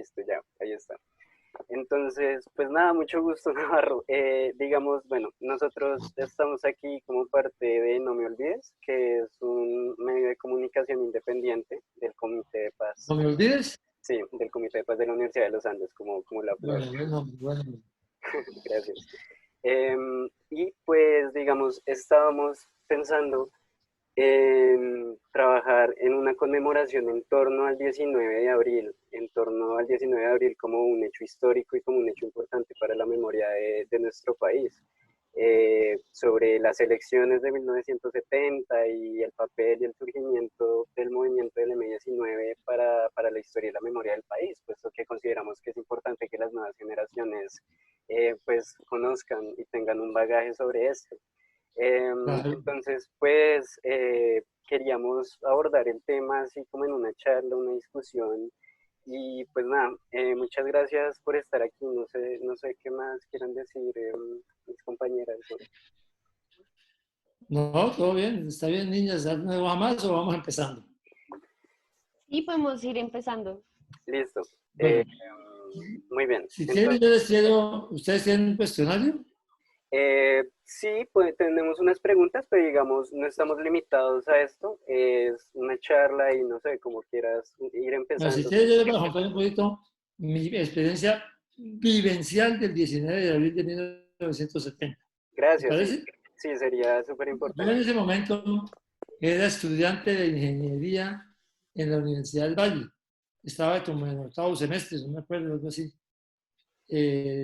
Listo, ya, ahí está. Entonces, pues nada, mucho gusto, Navarro. Digamos, bueno, nosotros estamos aquí como parte de No Me Olvides, que es un medio de comunicación independiente del Comité de Paz. No me olvides. Sí, del Comité de Paz de la Universidad de los Andes, como la flor. Bueno, bueno, bueno. Gracias. Y pues, digamos, estábamos pensando trabajar en una conmemoración en torno al 19 de abril, en torno al 19 de abril como un hecho histórico y como un hecho importante para la memoria de nuestro país, sobre las elecciones de 1970 y el papel y el surgimiento del movimiento del M-19 para la historia y la memoria del país, puesto que consideramos que es importante que las nuevas generaciones pues conozcan y tengan un bagaje sobre esto. Claro. Entonces, pues queríamos abordar el tema así como en una charla, una discusión. Y pues nada, muchas gracias por estar aquí. No sé qué más quieran decir mis compañeras. No, todo bien, está bien, niñas. ¿No va más o vamos empezando? Sí, podemos ir empezando. Listo. Eh, Bueno, Muy bien. si quieren, Entonces, yo les quiero. ¿Ustedes tienen un cuestionario? sí, pues tenemos unas preguntas, pero digamos, no estamos limitados a esto. Es una charla y no sé, como quieras ir Bueno, si empezando. quieren, yo les voy a contar un poquito mi experiencia vivencial del 19 de abril de 1970. ¿Te Gracias, sí. parece? Sí, sería súper Yo en importante. ese momento era estudiante de ingeniería en la Universidad del Valle. Estaba como en octavo semestre, no me acuerdo, algo así.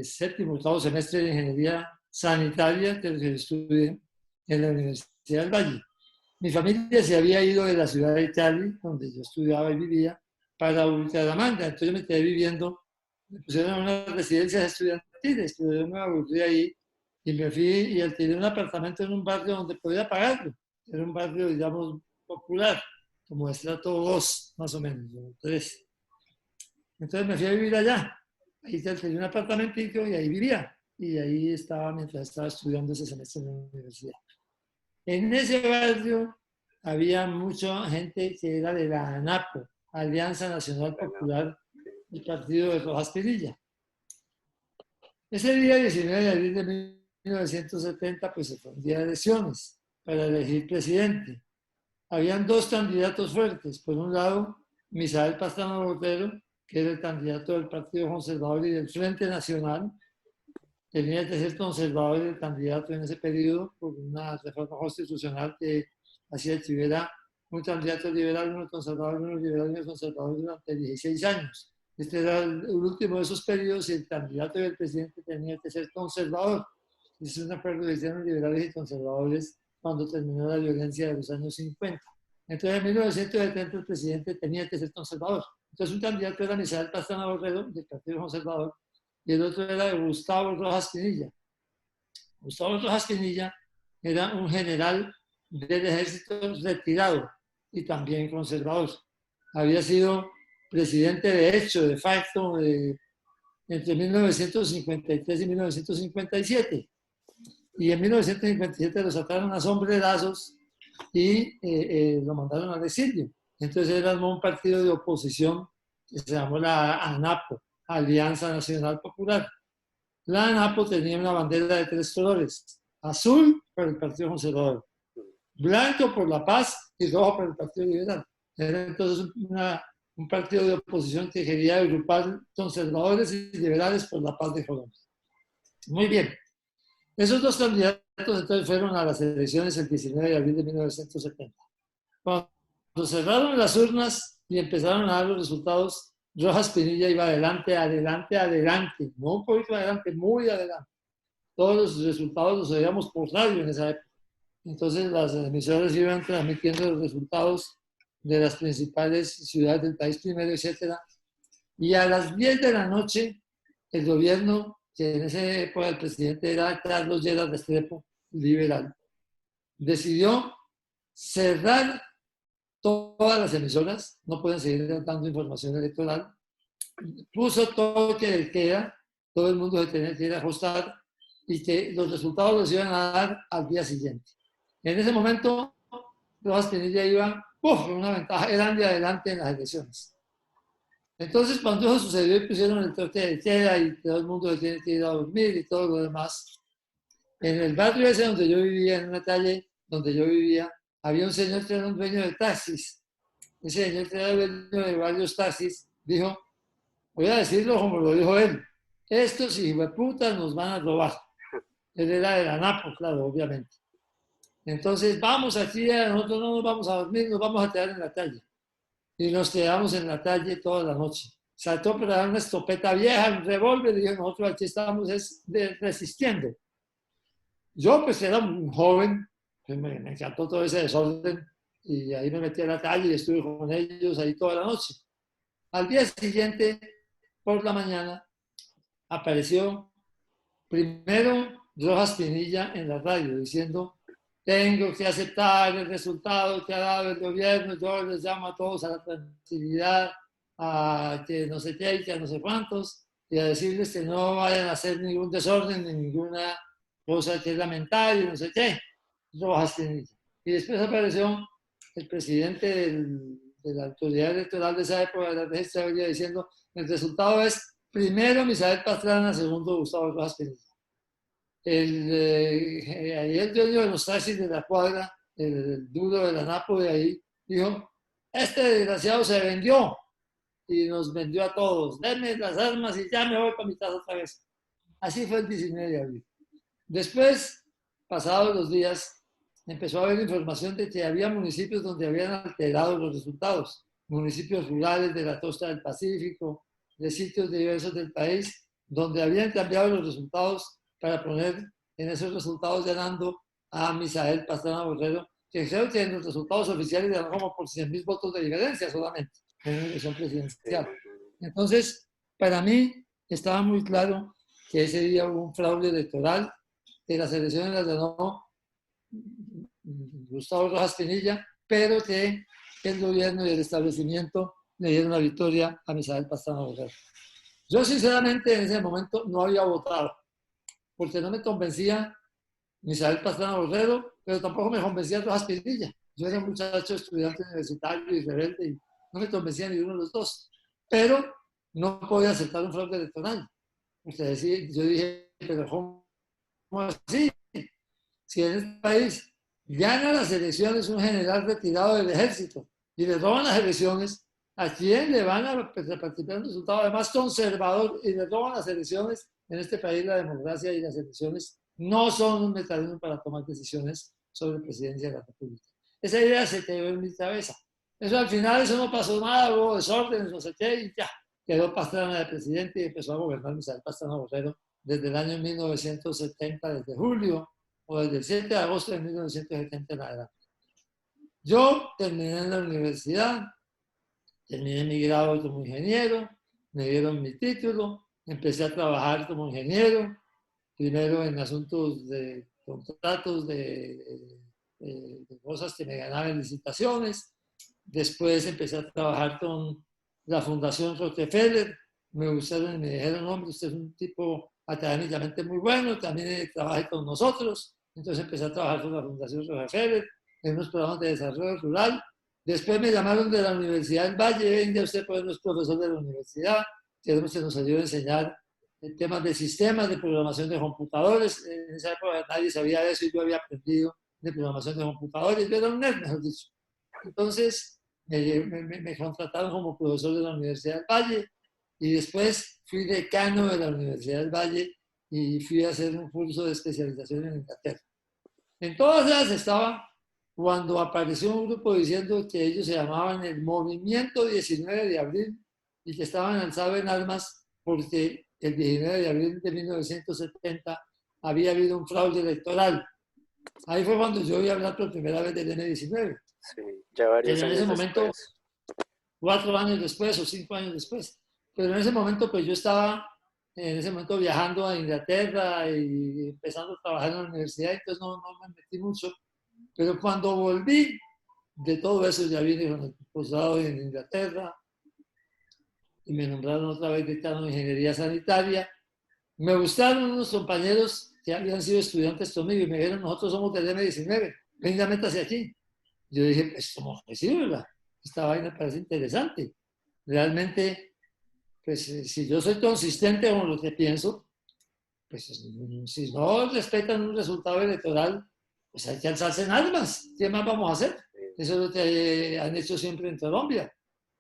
Séptimo, octavo semestre de ingeniería sanitaria que estudié en la Universidad del Valle. Mi familia se había ido de la ciudad de Cali, donde yo estudiaba y vivía, para Bucaramanga. Entonces yo me quedé viviendo, me pusieron en unas residencias estudiantiles, pero yo me aburrí ahí y me fui y alquilé un apartamento en un barrio donde podía pagarlo. Era un barrio, digamos, popular, como estrato 2, más o menos, o 3. Entonces me fui a vivir allá. Ahí alquilé un apartamentito y ahí vivía. Y ahí estaba mientras estaba estudiando ese semestre en la universidad. En ese barrio había mucha gente que era de la ANAPO, Alianza Nacional Bueno, Popular, el partido de Rojas Pinilla. Ese día 19 de abril de 1970, pues se fue un día de elecciones para elegir presidente. Habían dos candidatos fuertes. Por un lado, Misael Pastrana Botero, que era el candidato del Partido Conservador y del Frente Nacional. Tenía que ser conservador el candidato en ese periodo por una reforma constitucional que hacía que hubiera un candidato liberal, uno conservador, uno liberal y uno conservador durante 16 años. Este era el último de esos periodos y el candidato del presidente tenía que ser conservador. Es un acuerdo que hicieron liberales y conservadores cuando terminó la violencia de los años 50. Entonces, en 1970 el presidente tenía que ser conservador. Entonces, un candidato era Misael Pastrana Borrero, del Partido Conservador, y el otro era Gustavo Rojas Pinilla. Gustavo Rojas Pinilla era un general del ejército retirado y también conservador. Había sido presidente de hecho, de facto, entre 1953 y 1957. Y en 1957 lo sacaron a sombrerazos y lo mandaron al exilio. Entonces era un partido de oposición que se llamó la ANAPO, Alianza Nacional Popular. La ANAPO tenía una bandera de tres colores: azul por el Partido Conservador, blanco por la paz y rojo por el Partido Liberal. Era entonces un partido de oposición que quería agrupar conservadores y liberales por la paz de Colombia. Muy bien. Esos dos candidatos entonces fueron a las elecciones el 19 de abril de 1970. Cuando cerraron las urnas y empezaron a dar los resultados, Rojas Pinilla iba adelante, adelante, adelante, no un poquito adelante, muy adelante. Todos los resultados los oíamos por radio en esa época. Entonces las emisoras iban transmitiendo los resultados de las principales ciudades del país primero, etcétera. Y a las 10 de la noche, el gobierno, que en esa época el presidente era Carlos Lleras Restrepo, liberal, decidió cerrar todas las emisoras, no pueden seguir dando información electoral, puso toque de queda, todo el mundo se tenía que ir a ajustar y que los resultados los iban a dar al día siguiente. En ese momento, Rojas Pinilla iba con una ventaja grande adelante en las elecciones. Entonces, cuando eso sucedió y pusieron el toque de queda y todo el mundo se tiene que ir a dormir y todo lo demás, en el barrio ese donde yo vivía, en una calle donde yo vivía, había un señor que era un dueño de taxis. Ese señor que era dueño de varios taxis dijo, voy a decirlo como lo dijo él, estos hijueputas nos van a robar. Él era de la Napo, claro, obviamente. Entonces, vamos aquí, nosotros no nos vamos a dormir, nos vamos a quedar en la calle. Y nos quedamos en la calle toda la noche. Saltó para dar una escopeta vieja, un revólver, y dijo, nosotros aquí estamos resistiendo. Yo pues era un joven, pues, me encantó todo ese desorden, y ahí me metí a la calle y estuve con ellos ahí toda la noche. Al día siguiente, por la mañana, apareció primero Rojas Pinilla en la radio diciendo, tengo que aceptar el resultado que ha dado el gobierno, yo les llamo a todos a la tranquilidad, a que no sé qué, que a no sé cuántos, y a decirles que no vayan a hacer ningún desorden, ni ninguna cosa que es lamentable, no sé qué. Rojas Pinilla. Y después apareció el presidente de la autoridad electoral de esa época, de la registraduría, diciendo, el resultado es primero Misael Pastrana, segundo Gustavo Rojas Pinilla. Ahí el dueño de los taxis de la cuadra, el duro de la Napo de ahí, dijo, este desgraciado se vendió y nos vendió a todos, denme las armas y ya me voy para mi casa otra vez. Así fue el 19 de abril. Después, pasados los días, empezó a haber información de que había municipios donde habían alterado los resultados, municipios rurales de la costa del Pacífico, de sitios diversos del país, donde habían cambiado los resultados para poner en esos resultados ganando a Misael Pastrana Borrero, que creo que en los resultados oficiales ganó como por 100.000 votos de diferencia solamente en la elección presidencial. Entonces, para mí estaba muy claro que ese día hubo un fraude electoral, que las elecciones las ganó Gustavo Rojas Pinilla, pero que el gobierno y el establecimiento le dieron la victoria a Misael Pastrana Borrero. Yo sinceramente en ese momento no había votado, porque no me convencía Misael Pastrana Borrero, pero tampoco me convencía Rojas Pinilla. Yo era un muchacho estudiante universitario y rebelde y no me convencía ni uno de los dos. Pero no podía aceptar un fraude electoral. Yo dije, pero ¿cómo así? Si en este país gana las elecciones un general retirado del ejército y le roban las elecciones, ¿a quién le van a repartir un resultado además conservador y le roban las elecciones? En este país la democracia y las elecciones no son un mecanismo para tomar decisiones sobre presidencia de la República. Esa idea se quedó en mi cabeza. Eso al final, eso no pasó nada, hubo desórdenes, no sé qué, y ya. Quedó Pastrana de presidente y empezó a gobernar Misael Pastrana Borrero desde el año 1970, desde julio, o desde el 7 de agosto de 1970 en adelante. Yo terminé en la universidad, terminé mi grado como ingeniero, me dieron mi título, empecé a trabajar como ingeniero, primero en asuntos de contratos de cosas que me ganaban en licitaciones, después empecé a trabajar con la Fundación Rockefeller, me gustaron y me dijeron, hombre, usted es un tipo académicamente muy bueno, también trabaje con nosotros, entonces empecé a trabajar con la Fundación Rockefeller en unos programas de desarrollo rural. Después me llamaron de la Universidad del Valle, venga usted pues no es profesor de la universidad, queremos que nos ayude a enseñar temas de sistemas, de programación de computadores. En esa época nadie sabía de eso y yo había aprendido de programación de computadores, yo era un nerd, mejor dicho. Entonces me contrataron como profesor de la Universidad del Valle y después fui decano de la Universidad del Valle y fui a hacer un curso de especialización en Inglaterra. En todas ellas estaba cuando apareció un grupo diciendo que ellos se llamaban el Movimiento 19 de Abril y que estaban alzados en armas porque el 19 de abril de 1970 había habido un fraude electoral. Ahí fue cuando yo oí hablar por primera vez del M-19. Sí, ya varios En ese años momento, después. 4 años después o 5 años después. Pero en ese momento, pues yo estaba en ese momento viajando a Inglaterra y empezando a trabajar en la universidad, entonces no me metí mucho. Pero cuando volví de todo eso, ya vine con el posgrado en Inglaterra y me nombraron otra vez decano de Ingeniería Sanitaria. Me gustaron unos compañeros que habían sido estudiantes conmigo y me dijeron, nosotros somos del M-19, venga, métase aquí. Yo dije, pues, ¿cómo es, verdad? Esta vaina parece interesante. Realmente pues si yo soy consistente con lo que pienso, pues si no respetan un resultado electoral, pues hay que alzarse en armas. ¿Qué más vamos a hacer? Eso es lo que han hecho siempre en Colombia.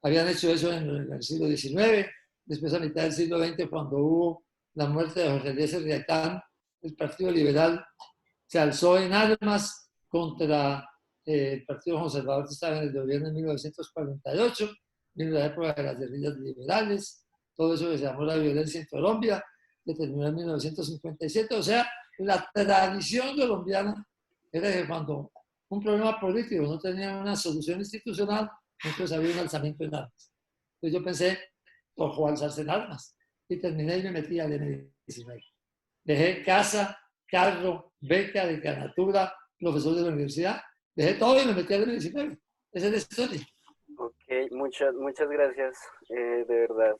Habían hecho eso en el siglo XIX, después a mitad del siglo XX, cuando hubo la muerte de Jorge Eliezer Gaitán, el Partido Liberal se alzó en armas contra el Partido Conservador que estaba en el gobierno en 1948, en la época de las guerrillas liberales, todo eso que se llamó la violencia en Colombia, que terminó en 1957. O sea, la tradición colombiana era que cuando un problema político no tenía una solución institucional, entonces había un alzamiento en armas. Entonces yo pensé, ojo, alzarse en armas. Y terminé y me metí al M19. Dejé casa, carro, beca, decanatura, profesor de la universidad. Dejé todo y me metí al M19. Esa es la historia. Ok, muchas gracias, de verdad,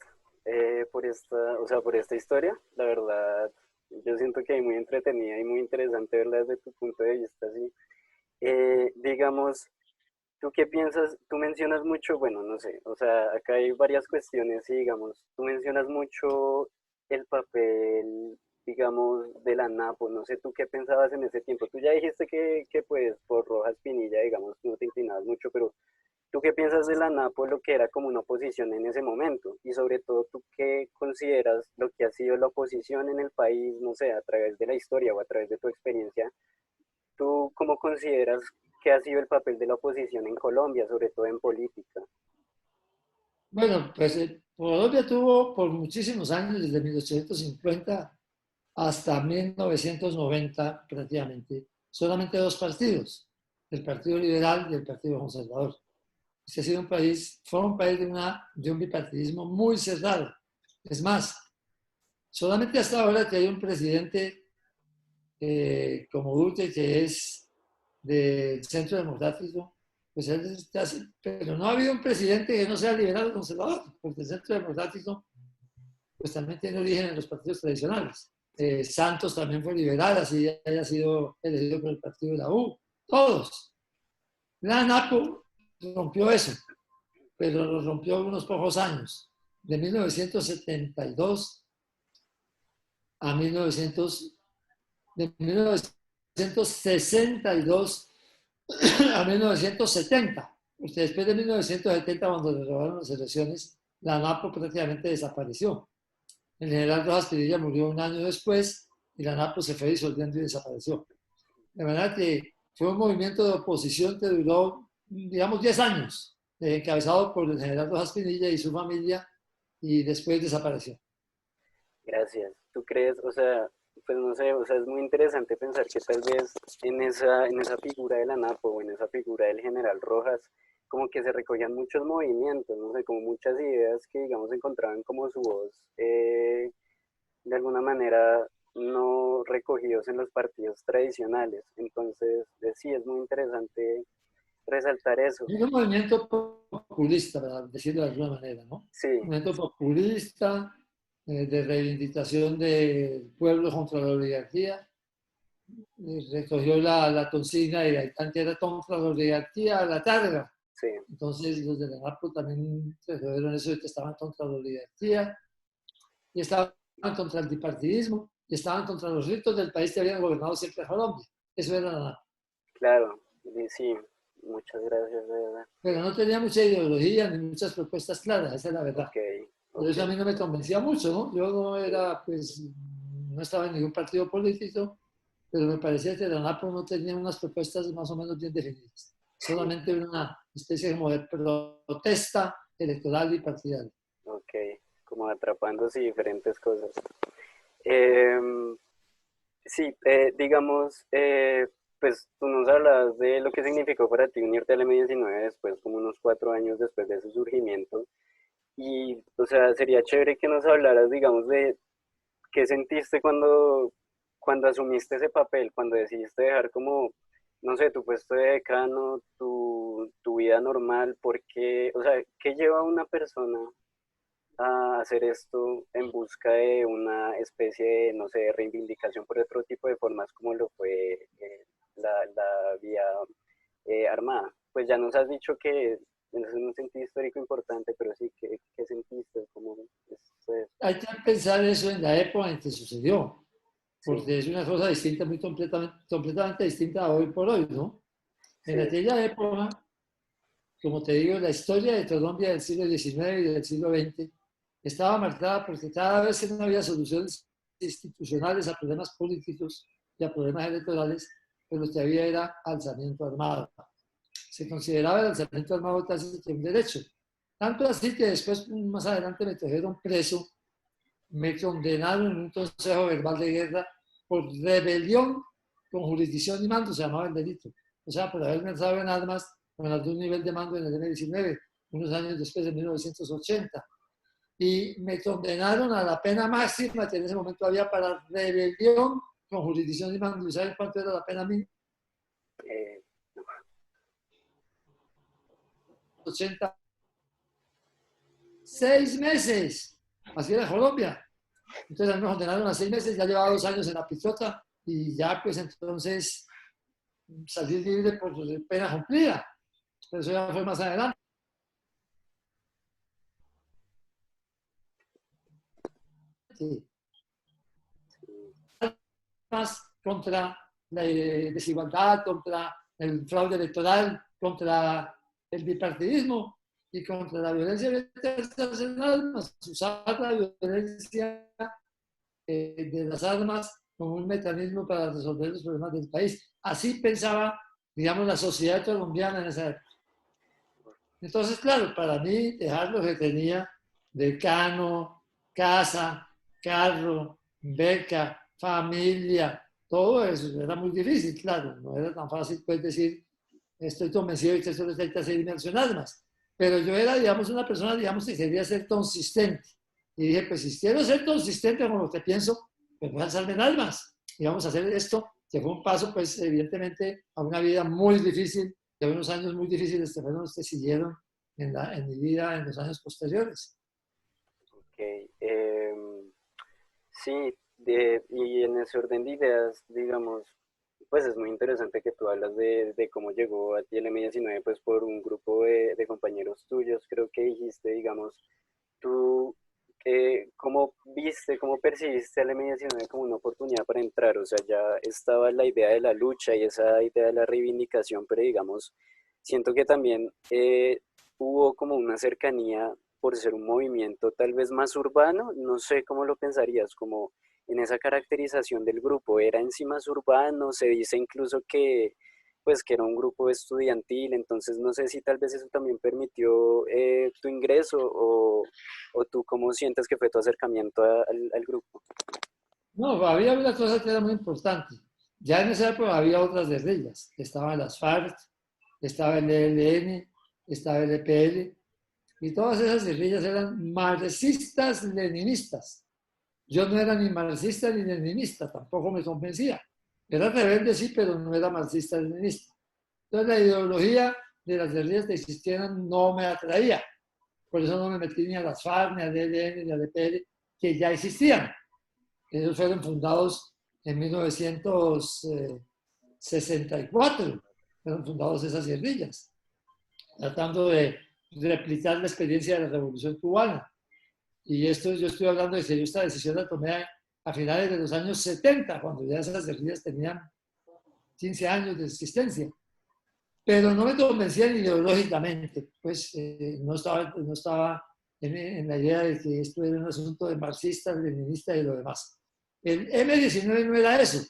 por esta historia. La verdad, yo siento que es muy entretenida y muy interesante verla desde tu punto de vista, ¿sí? Digamos, ¿tú qué piensas? Tú mencionas mucho, bueno, no sé, o sea, acá hay varias cuestiones y digamos, tú mencionas mucho el papel, digamos, de la NAPO, no sé, ¿tú qué pensabas en ese tiempo? Tú ya dijiste que pues por Rojas Pinilla, digamos, no te inclinabas mucho, pero ¿tú qué piensas de la NAPO, lo que era como una oposición en ese momento? Y sobre todo, ¿tú qué consideras lo que ha sido la oposición en el país, no sé, a través de la historia o a través de tu experiencia? ¿Tú cómo consideras que ha sido el papel de la oposición en Colombia, sobre todo en política? Bueno, pues Colombia tuvo por muchísimos años, desde 1850 hasta 1990 prácticamente, solamente dos partidos, el Partido Liberal y el Partido Conservador. Este ha sido un país, fue un país de un bipartidismo muy cerrado. Es más, solamente hasta ahora que hay un presidente como Duque, que es del Centro Democrático, pues él está, pero no ha habido un presidente que no sea liberal o conservador, porque el Centro Democrático pues también tiene origen en los partidos tradicionales. Santos también fue liberal, así haya sido elegido por el partido de la U. Todos. La NAPO rompió eso, pero lo rompió unos pocos años, de 1972 a 1900, de 1962 a 1970. Porque después de 1970, cuando le robaron las elecciones, la NAPO prácticamente desapareció. El general Rojas Pinilla murió un año después y la NAPO se fue disolviendo y desapareció. De manera que fue un movimiento de oposición que duró, digamos, 10 años, encabezado por el general Rojas Pinilla y su familia, y después desapareció. Gracias. ¿Tú crees, o sea, pues no sé, o sea, es muy interesante pensar que tal vez en esa figura de la NAPO o en esa figura del general Rojas, como que se recogían muchos movimientos, no sé, como muchas ideas que, digamos, encontraban como su voz, de alguna manera no recogidos en los partidos tradicionales. Entonces, sí, es muy interesante resaltar eso. Es un movimiento populista, para decirlo de alguna manera, ¿no? Sí, Un movimiento populista, de reivindicación del pueblo contra la oligarquía. Recogió la consigna de Gaitán, que era contra la oligarquía a la tarde. sí. Entonces los de la NAPO también recogieron eso de que estaban contra la oligarquía y estaban contra el bipartidismo y estaban contra los ritos del país que habían gobernado siempre a Colombia. Eso era la NAPO. Claro, sí, muchas gracias, de verdad. Pero no tenía mucha ideología ni muchas propuestas claras, esa es la verdad. Ok, Por ok, eso a mí no me convencía mucho, ¿no? Yo no era, pues, no estaba en ningún partido político, pero me parecía que la NAPO no tenía unas propuestas más o menos bien definidas. Solamente una especie como de protesta electoral y partidaria. ok, como atrapándose diferentes cosas. Eh, sí, digamos, pues tú nos hablas de lo que significó para ti unirte al M19 después, como unos 4 años después de su surgimiento. Y, o sea, sería chévere que nos hablaras, digamos, de qué sentiste cuando asumiste ese papel, cuando decidiste dejar como, no sé, tu puesto de decano, tu vida normal, porque, o sea, ¿qué lleva a una persona a hacer esto en busca de una especie de, no sé, reivindicación por otro tipo de formas como lo fue la vía armada? Pues ya nos has dicho que es un sentido histórico importante, pero sí, ¿qué sentiste? ¿Cómo es? Hay que pensar eso en la época en que sucedió, Sí, porque es una cosa distinta, muy completamente distinta a hoy por hoy, ¿no? En sí, aquella época, como te digo, la historia de Colombia del siglo XIX y del siglo XX estaba marcada porque cada vez que no había soluciones institucionales a problemas políticos y a problemas electorales, pues lo que había era alzamiento armado. Se consideraba el alzamiento armado casi que un derecho. Tanto así que después, más adelante, me trajeron preso, me condenaron en un consejo verbal de guerra por rebelión con jurisdicción y mando, se llamaba el delito. O sea, por haberme alzado en armas con algún nivel de mando en el M-19, unos años después de 1980. Y me condenaron a la pena máxima que en ese momento había para rebelión con jurisdicción y mando. ¿Y saben cuánto era la pena mínima? eh, 80. 6 meses. Así era Colombia. Entonces a mí me condenaron a 6 meses, ya llevaba 2 años en la pistota y ya pues entonces salí libre por pena cumplida. Pero eso ya fue más adelante. Más contra la desigualdad, contra el fraude electoral, contra el bipartidismo y contra la violencia internacional, usar la violencia de las armas como un mecanismo para resolver los problemas del país. Así pensaba, digamos, la sociedad colombiana en esa época. Entonces, claro, para mí, dejar lo que tenía, decano, casa, carro, beca, familia, todo eso era muy difícil, claro. No era tan fácil, pues, decir, estoy convencido de que esto hay que hacer inmersionar más. Pero yo era, digamos, una persona, digamos, que quería ser consistente. Y dije, pues, si quiero ser consistente con lo que pienso, pues voy a alzarme en almas. Y vamos a hacer esto, que fue un paso, pues, evidentemente, a una vida muy difícil, de unos años muy difíciles que fueron los que siguieron en mi vida en los años posteriores. ok. Sí, y en ese orden de ideas, digamos, pues es muy interesante que tú hablas de cómo llegó a ti el M-19, pues por un grupo de compañeros tuyos, creo que dijiste, digamos, tú, ¿cómo viste, cómo percibiste el M-19 como una oportunidad para entrar? O sea, ya estaba la idea de la lucha y esa idea de la reivindicación, pero digamos, siento que también hubo como una cercanía por ser un movimiento tal vez más urbano, no sé cómo lo pensarías, como en esa caracterización del grupo, era en sí más urbano, se dice incluso que pues que era un grupo estudiantil, entonces no sé si tal vez eso también permitió tu ingreso o tú cómo sientes que fue tu acercamiento al grupo. No, había una cosa que era muy importante. Ya en esa época había otras guerrillas. Estaban las FARC, estaba el ELN, estaba el EPL, y todas esas guerrillas eran marxistas-leninistas. Yo no era ni marxista ni leninista, tampoco me convencía. Era rebelde, sí, pero no era marxista-leninista. Entonces la ideología de las guerrillas que existieran no me atraía. Por eso no me metí ni a las FARC, ni al ELN, ni al EPL, que ya existían. Ellos fueron fundados en 1964, fueron fundados esas guerrillas, tratando de replicar la experiencia de la Revolución Cubana. Y esto yo estoy hablando de que yo esta decisión la tomé a finales de los años 70, cuando ya esas guerrillas tenían 15 años de existencia. Pero no me convencían ideológicamente, pues no estaba en la idea de que esto era un asunto de marxistas, leninistas y lo demás. El M-19 no era eso,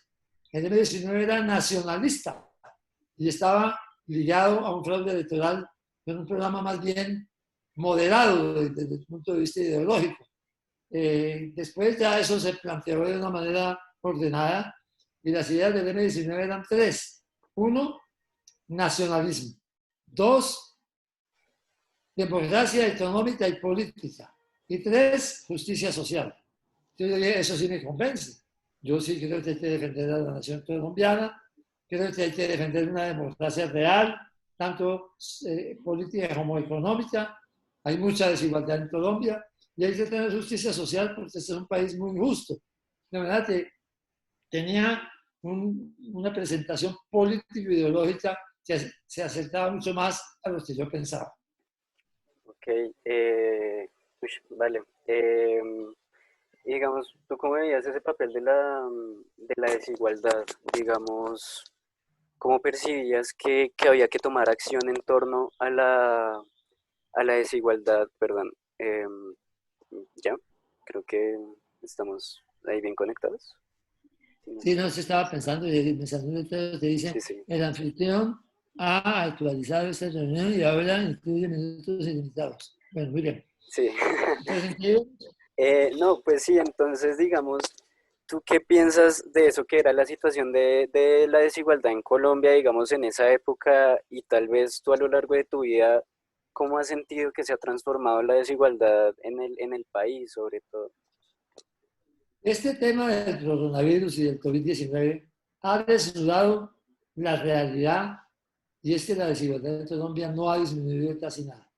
el M-19 era nacionalista y estaba ligado a un fraude electoral en un programa más bien moderado desde el punto de vista ideológico. Después ya eso se planteó de una manera ordenada y las ideas del M-19 eran tres. Uno, nacionalismo. Dos, democracia económica y política. Y tres, justicia social. Yo dije, eso sí me convence. Yo sí creo que hay que defender a la nación colombiana, creo que hay que defender una democracia real, tanto política como económica. Hay mucha desigualdad en Colombia y hay que tener justicia social porque este es un país muy injusto. De verdad que tenía una presentación político-ideológica que se acercaba mucho más a lo que yo pensaba. Ok, vale. Y digamos, ¿tú cómo veías ese papel de la desigualdad? Digamos, ¿cómo percibías que había que tomar acción en torno a la desigualdad? Perdón. Ya, creo que estamos ahí bien conectados. Sí, no Sí, sé. no, se estaba pensando y el mensaje te Sí, dice, sí, el anfitrión ha actualizado esta reunión y ahora incluye minutos ilimitados. Bueno, muy bien. sí. ¿Tiene sentido? No, pues sí, entonces digamos, ¿tú qué piensas de eso que era la situación de la desigualdad en Colombia, digamos, en esa época y tal vez tú a lo largo de tu vida, cómo has sentido que se ha transformado la desigualdad en el país, sobre todo? Este tema del coronavirus y del COVID-19 ha desnudado la realidad y es que la desigualdad en Colombia no ha disminuido casi nada.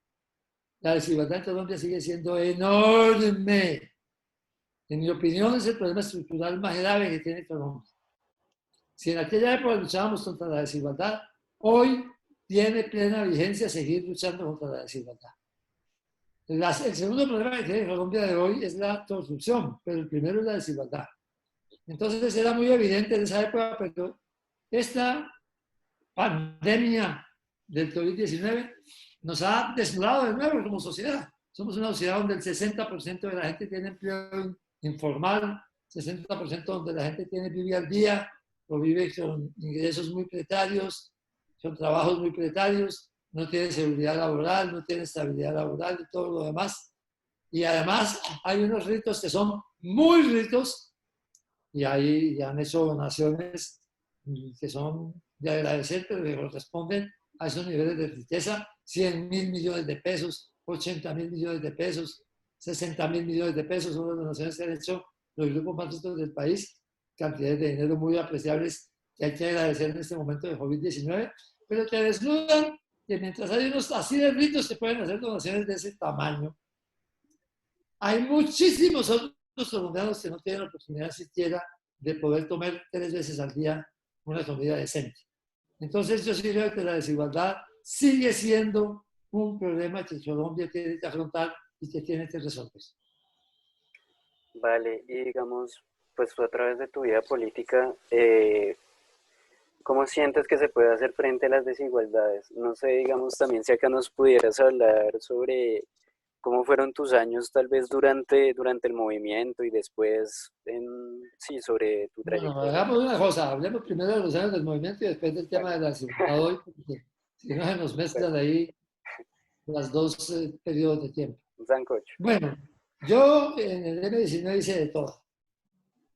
La desigualdad en Colombia sigue siendo enorme. En mi opinión, es el problema estructural más grave que tiene Colombia. Si en aquella época luchábamos contra la desigualdad, hoy tiene plena vigencia seguir luchando contra la desigualdad. El segundo problema que tiene Colombia de hoy es la corrupción, pero el primero es la desigualdad. Entonces era muy evidente en esa época, pero esta pandemia del COVID-19 nos ha desnudado de nuevo como sociedad. Somos una sociedad donde el 60% de la gente tiene empleo informal, 60% donde la gente vive al día o vive con ingresos muy precarios, con trabajos muy precarios, no tiene seguridad laboral, no tiene estabilidad laboral y todo lo demás. Y además hay unos ritos que son muy ricos y ahí ya han hecho donaciones que son de agradecer, pero que corresponden a esos niveles de riqueza, 100.000 millones de pesos, 80.000 millones de pesos, 60.000 millones de pesos, son las donaciones que han hecho los grupos más ricos del país, cantidades de dinero muy apreciables que hay que agradecer en este momento de COVID-19, pero te desnudan que mientras hay unos así de ricos que pueden hacer donaciones de ese tamaño, hay muchísimos otros colombianos que no tienen la oportunidad siquiera de poder comer 3 veces al día una comida decente. Entonces yo sí creo que la desigualdad sigue siendo un problema que Colombia tiene que afrontar y que tiene que resolver. Vale, y digamos, pues tú a través de tu vida política, ¿cómo sientes que se puede hacer frente a las desigualdades? No sé, digamos, también si acá nos pudieras hablar sobre cómo fueron tus años tal vez durante el movimiento y después, sí, sobre tu Bueno, trayectoria. hagamos una cosa, hablemos primero de los años del movimiento y después del tema Vale, de la desigualdad hoy, porque si no se nos vale, mezclan ahí las dos periodos de tiempo. un sancocho. Bueno, yo en el M19 hice de todo.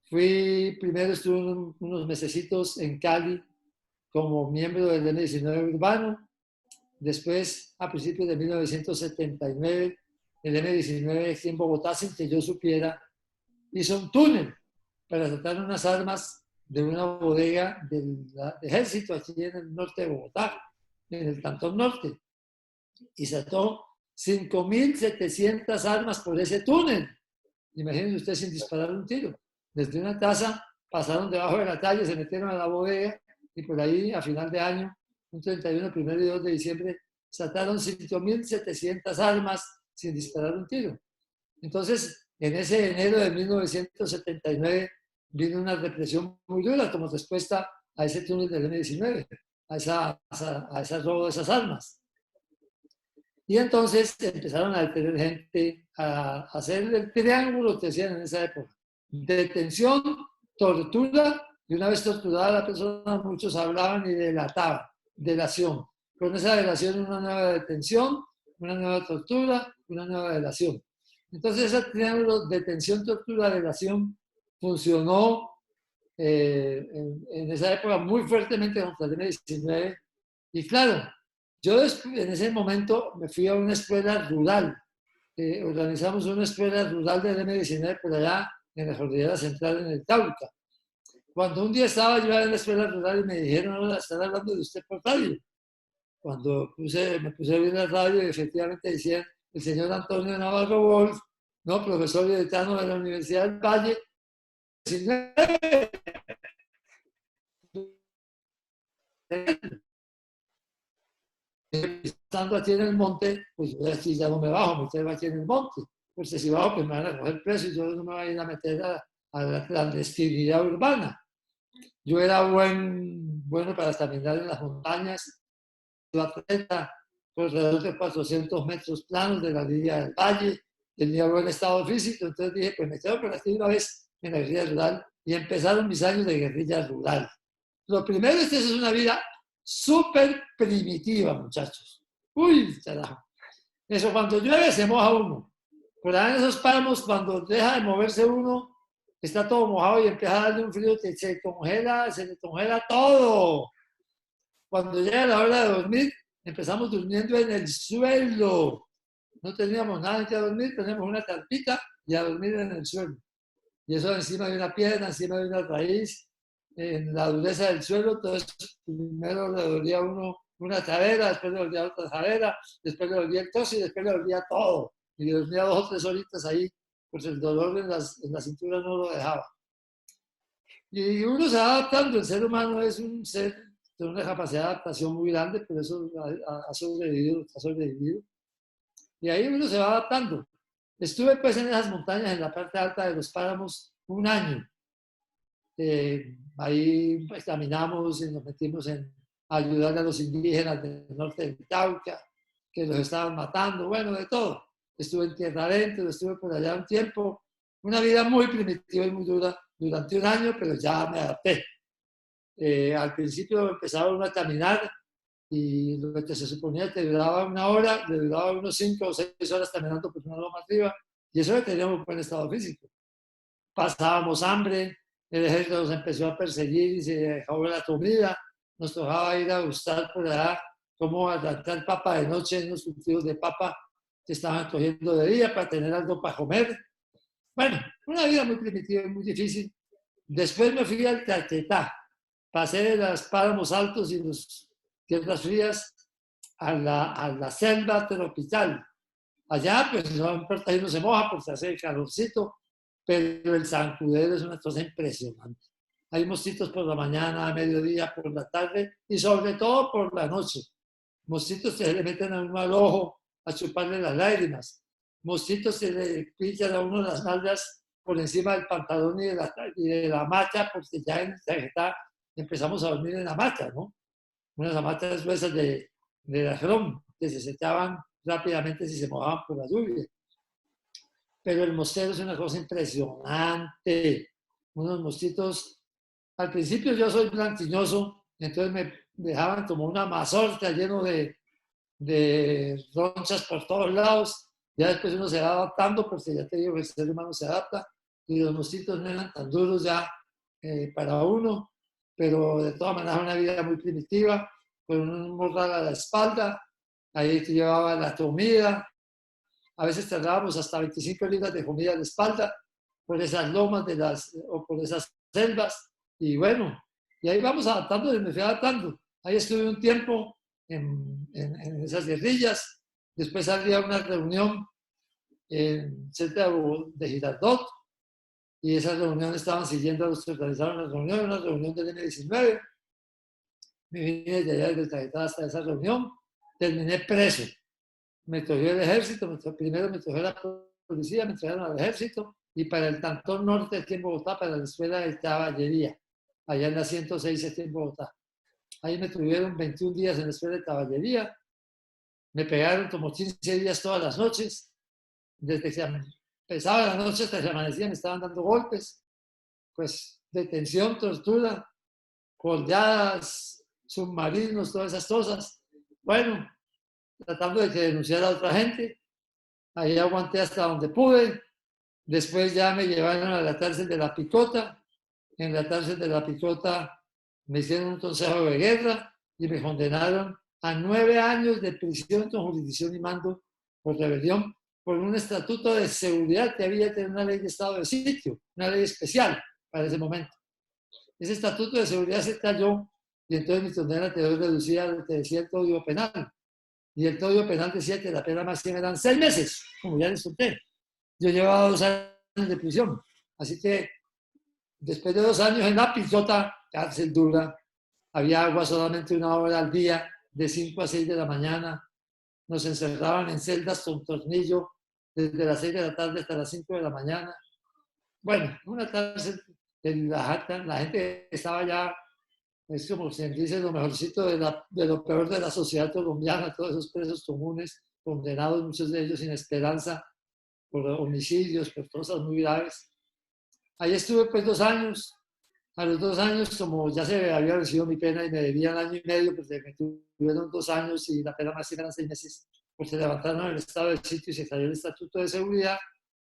Primero estuve unos mesecitos en Cali como miembro del M19 urbano. Después, a principios de 1979, el M19 aquí en Bogotá, sin que yo supiera, hizo un túnel para sacar unas armas de una bodega del ejército aquí en el norte de Bogotá, en el Cantón Norte. Y sacó 5.700 armas por ese túnel. Imagínense usted sin disparar un tiro. Desde una casa pasaron debajo de la calle, se metieron a la bodega y por ahí a final de año, un 31, 1 y 2 de diciembre, sacaron 5.700 armas sin disparar un tiro. Entonces, en ese enero de 1979 vino una represión muy dura como respuesta a ese túnel del M19, a ese robo de esas armas. Y entonces empezaron a detener gente, a hacer el triángulo que hacían en esa época. Detención, tortura, y una vez torturada la persona, muchos hablaban y delataban, delación. Con esa delación una nueva detención, una nueva tortura, una nueva delación. Entonces ese triángulo, detención, tortura, delación, funcionó en esa época muy fuertemente contra el M19. Y claro, yo en ese momento me fui a una escuela rural. Organizamos una escuela rural del M19 por allá en la Cordillera Central, en el Cauca. Cuando un día estaba yo en la escuela rural y me dijeron, no, están hablando de usted por radio. Cuando me puse a oír la radio y efectivamente decían el señor Antonio Navarro Wolf, no, profesor y decano de la Universidad del Valle, estando aquí en el monte, pues yo aquí ya no me bajo, me quedo aquí en el monte. Pues si bajo, pues me van a coger preso y yo no me voy a ir a meter a la clandestinidad urbana. Yo era bueno para caminar en las montañas, atleta, por alrededor de 400 metros planos de la línea del valle, tenía buen estado físico, entonces dije, pues me quedo por aquí una vez en la guerrilla rural y empezaron mis años de guerrilla rural. Lo primero es que eso es una vida súper primitiva, muchachos. Uy, carajo. Eso cuando llueve se moja uno. Por ahí en esos páramos, cuando deja de moverse uno, está todo mojado y empieza a darle un frío que se le congela todo. Cuando llega la hora de dormir, empezamos durmiendo en el suelo. No teníamos nada en que dormir, tenemos una carpita y a dormir en el suelo. Y eso encima de una piedra, encima de una raíz, en la dureza del suelo. Entonces, primero le dolía a uno una cadera, después le dolía otra cadera, después le dolía el torso y después le dolía todo. Y dormía 2 o 3 horitas ahí, pues el dolor en la cintura no lo dejaba. Y uno se va adaptando, el ser humano es un ser de una capacidad de adaptación muy grande, pero eso ha sobrevivido. Y ahí uno se va adaptando. Estuve pues en esas montañas, en la parte alta de los páramos, un año. Ahí pues, caminamos y nos metimos en ayudar a los indígenas del norte del Cauca, que los estaban matando, bueno, de todo. Estuve en tierra adentro, estuve por allá un tiempo, una vida muy primitiva y muy dura durante un año, pero ya me adapté. Al principio empezaba uno a caminar y lo que se suponía que duraba 1 hora, le duraba unos 5 o 6 horas caminando por una loma arriba, y eso le tenía un buen estado físico. Pasábamos hambre, el ejército nos empezó a perseguir y se dejó la comida, nos tocaba ir a buscar por allá cómo adelantar papa de noche en los cultivos de papa que estaban cogiendo de día para tener algo para comer. Bueno, una vida muy primitiva y muy difícil. Después me fui al Caquetá, pasé de los páramos altos y las tierras frías a la selva tropical. Allá, pues, no importa si no se moja porque hace el calorcito, pero el zancudero es una cosa impresionante. Hay mosquitos por la mañana, a mediodía, por la tarde y sobre todo por la noche. Mosquitos que se le meten a uno al ojo a chuparle las lágrimas. Mosquitos que le pinchan a uno las nalgas por encima del pantalón y de la hamaca, porque ya en Caquetá empezamos a dormir en hamaca, ¿no? Unas hamacas gruesas de lajrón que se secaban rápidamente si se mojaban por la lluvia. Pero el mosquero es una cosa impresionante. Unos mosquitos, al principio yo soy blanquiñoso, entonces me dejaban como una mazorca lleno de ronchas por todos lados. Ya después uno se va adaptando, porque ya te digo que el ser humano se adapta y los mosquitos no eran tan duros ya para uno, pero de todas maneras una vida muy primitiva, con un morral a la espalda, ahí te llevaba la comida. A veces tardábamos hasta 25 libras de comida de espalda por esas lomas o por esas selvas. Y bueno, y ahí vamos adaptando y me fui adaptando. Ahí estuve un tiempo en esas guerrillas. Después había una reunión en cerca de Girardot y esas reuniones estaban siguiendo a los que realizaron la reunión, una reunión del M-19. Me vine de allá desde Caquetá hasta esa reunión. Terminé preso. Me cogió el ejército, primero me cogió la policía, me entregaron al ejército y para el Cantón Norte aquí en Bogotá, para la escuela de caballería, allá en la 106 aquí en Bogotá. Ahí me tuvieron 21 días en la escuela de caballería, me pegaron como 15 días todas las noches, desde que empezaba la noche hasta que amanecía me estaban dando golpes, pues detención, tortura, colgadas, submarinos, todas esas cosas. Bueno, tratando de que denunciara a otra gente. Ahí aguanté hasta donde pude. Después ya me llevaron a la cárcel de La Picota. En la cárcel de La Picota me hicieron un consejo de guerra y me condenaron a 9 años de prisión con jurisdicción y mando por rebelión, por un estatuto de seguridad que había tenido una ley de estado de sitio, una ley especial para ese momento. Ese estatuto de seguridad se cayó y entonces mi condena quedó reducida a lo que decía el Código Penal. Y el Código Penal decía que la pena máxima eran 6 meses, como ya les conté. Yo llevaba 2 años de prisión. Así que después de 2 años en La Picota, cárcel dura, había agua solamente 1 hora al día, de 5 a 6 de la mañana. nos encerraban en celdas con tornillo desde las 6 de la tarde hasta las 5 de la mañana. Bueno, una cárcel, la gente estaba ya, es como se dice, lo mejorcito de lo peor de la sociedad colombiana, todos esos presos comunes, condenados, muchos de ellos sin esperanza, por homicidios, por cosas muy graves. Ahí estuve pues 2 años. A los 2 años, como ya se había recibido mi pena y me debían 1 año y medio, pues me tuvieron 2 años y la pena máxima eran 6 meses, pues se levantaron el estado del sitio y se cayó el estatuto de seguridad.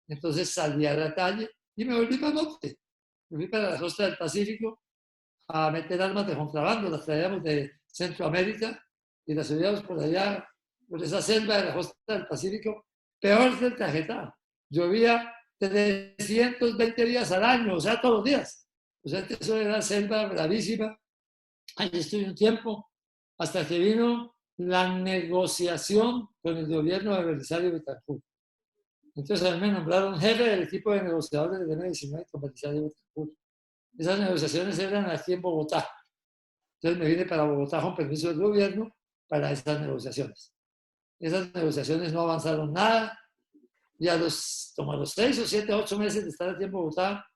Entonces salí a la calle y me volví para el norte. Me fui para la costa del Pacífico a meter armas de contrabando. Las traíamos de Centroamérica y las subíamos por allá, por esa selva de la costa del Pacífico, peor que el Cajetá. Llovía 320 días al año, o sea, todos los días. O sea, que eso era selva bravísima. Ahí estuve un tiempo, hasta que vino la negociación con el gobierno de Belisario Betancur. Entonces a mí me nombraron jefe del equipo de negociadores del M19 con Belisario Betancur. Esas negociaciones eran aquí en Bogotá. Entonces me vine para Bogotá con permiso del gobierno para esas negociaciones. Esas negociaciones no avanzaron nada y como a los 6 o 7, 8 meses de estar aquí en Bogotá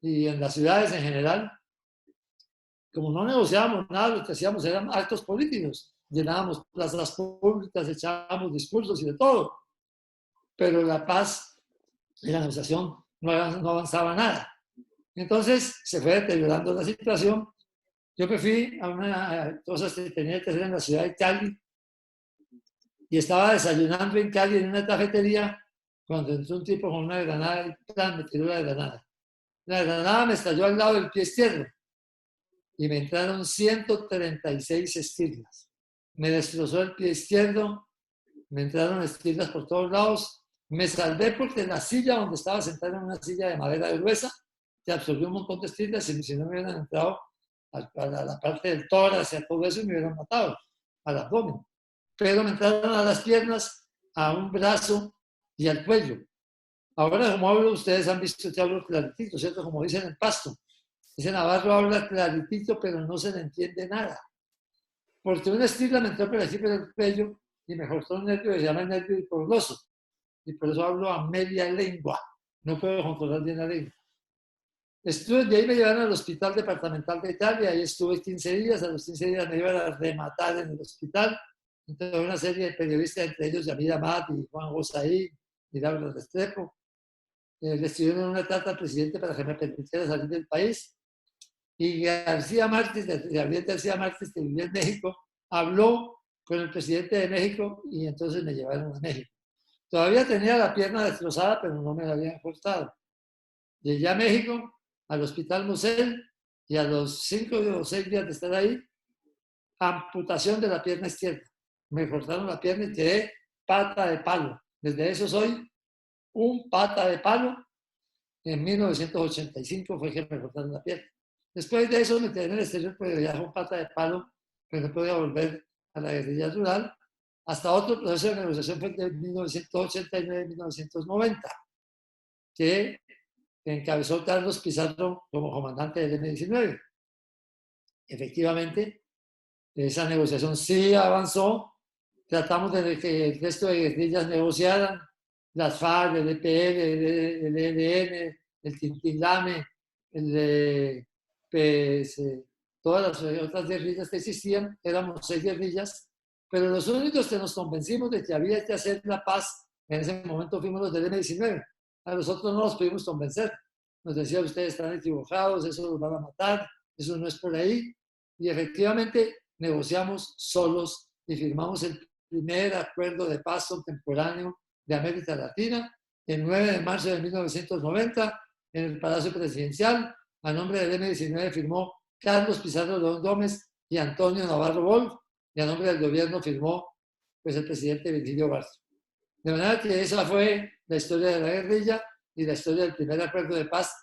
y en las ciudades en general, como no negociábamos nada, lo que hacíamos eran actos políticos. Llenábamos plazas públicas, echábamos discursos y de todo. Pero la paz y la negociación no avanzaba nada. Entonces se fue deteriorando la situación. Yo me fui a una cosa que tenía que hacer en la ciudad de Cali y estaba desayunando en Cali en una cafetería cuando entró un tipo con una granada y me tiró la granada. La granada me estalló al lado del pie izquierdo y me entraron 136 esquirlas. Me destrozó el pie izquierdo, me entraron esquirlas por todos lados. Me salvé porque la silla donde estaba sentado en una silla de madera gruesa que absorbió un montón de esquirlas y si no me hubieran entrado a la parte del tórax y a todo eso y me hubieran matado al abdomen. Pero me entraron a las piernas, a un brazo y al cuello. Ahora, como hablo, ustedes han visto que hablo claritito, ¿cierto? Como dicen en Pasto. Ese Navarro habla claritito, pero no se le entiende nada. Porque una esquirla me entró por aquí por el cuello y me cortó un nervio que se llama el nervio hipogloso. Y por eso hablo a media lengua. No puedo controlar bien la lengua. De ahí me llevaron al hospital departamental de Italia. Ahí estuve 15 días. A los 15 días me iban a rematar en el hospital. Entonces, una serie de periodistas, entre ellos Yamil Amat y Juan Gosaí y Laura Restrepo, le escribieron una carta al presidente para que me permitiera salir del país. Y Gabriel García Márquez, que vivía en México, habló con el presidente de México y entonces me llevaron a México. Todavía tenía la pierna destrozada, pero no me la habían cortado. Llegué a México, al Hospital Musel, y a los 5 o 6 días de estar ahí, amputación de la pierna izquierda. Me cortaron la pierna y quedé pata de palo. Desde eso soy un pata de palo. En 1985 fue que me cortaron la pierna. Después de eso me quedé en el exterior, pero ya con pata de palo, pero no podía volver a la guerrilla rural. Hasta otro proceso de negociación fue de 1989-1990, que encabezó Carlos Pizarro como comandante del M-19. Efectivamente, esa negociación sí avanzó. Tratamos de que el resto de guerrillas negociaran, las FARC, el EPL, el ELN, el Tintilame, pues, todas las otras guerrillas que existían, éramos 6 guerrillas, pero los únicos que nos convencimos de que había que hacer la paz, en ese momento fuimos los del M-19. A nosotros no los pudimos convencer. Nos decían, ustedes están equivocados, eso los van a matar, eso no es por ahí. Y efectivamente negociamos solos y firmamos el primer acuerdo de paz contemporáneo de América Latina el 9 de marzo de 1990 en el Palacio Presidencial. A nombre del M-19 firmó Carlos Pizarro León Gómez y Antonio Navarro Wolf, y a nombre del gobierno firmó pues, el presidente Virgilio Barrio. De manera que esa fue la historia de la guerrilla y la historia del primer acuerdo de paz,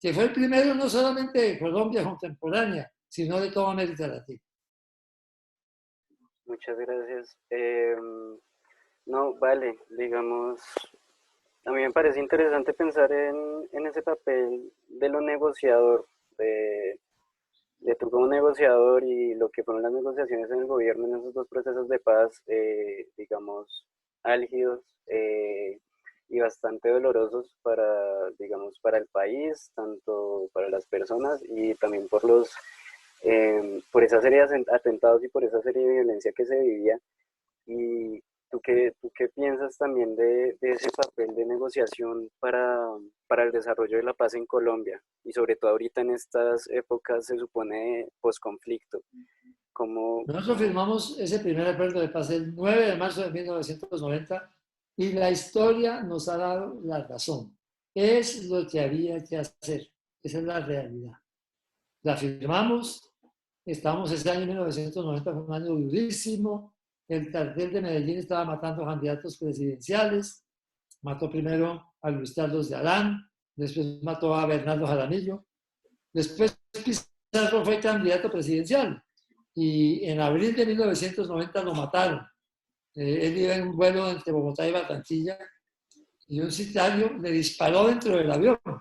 que fue el primero no solamente de Colombia contemporánea, sino de toda América Latina. Muchas gracias. No, vale, digamos, a mí me parece interesante pensar en ese papel de lo negociador, de tú como negociador y lo que fueron las negociaciones en el gobierno en esos dos procesos de paz, digamos, álgidos y bastante dolorosos para, digamos, para el país, tanto para las personas y también por esa serie de atentados y por esa serie de violencia que se vivía. ¿Y tú qué piensas también de ese papel de negociación para el desarrollo de la paz en Colombia? Y sobre todo ahorita en estas épocas, se supone, posconflicto. ¿Cómo, Nosotros firmamos ese primer acuerdo de paz el 9 de marzo de 1990 y la historia nos ha dado la razón. Es lo que había que hacer. Esa es la realidad. La firmamos, estamos ese año 1990, fue un año durísimo. El cartel de Medellín estaba matando candidatos presidenciales. Mató primero a Luis Carlos de Alán, después mató a Bernardo Jaramillo, después Pizarro fue candidato presidencial y en abril de 1990 lo mataron. Él iba en un vuelo entre Bogotá y Barranquilla y un sicario le disparó dentro del avión a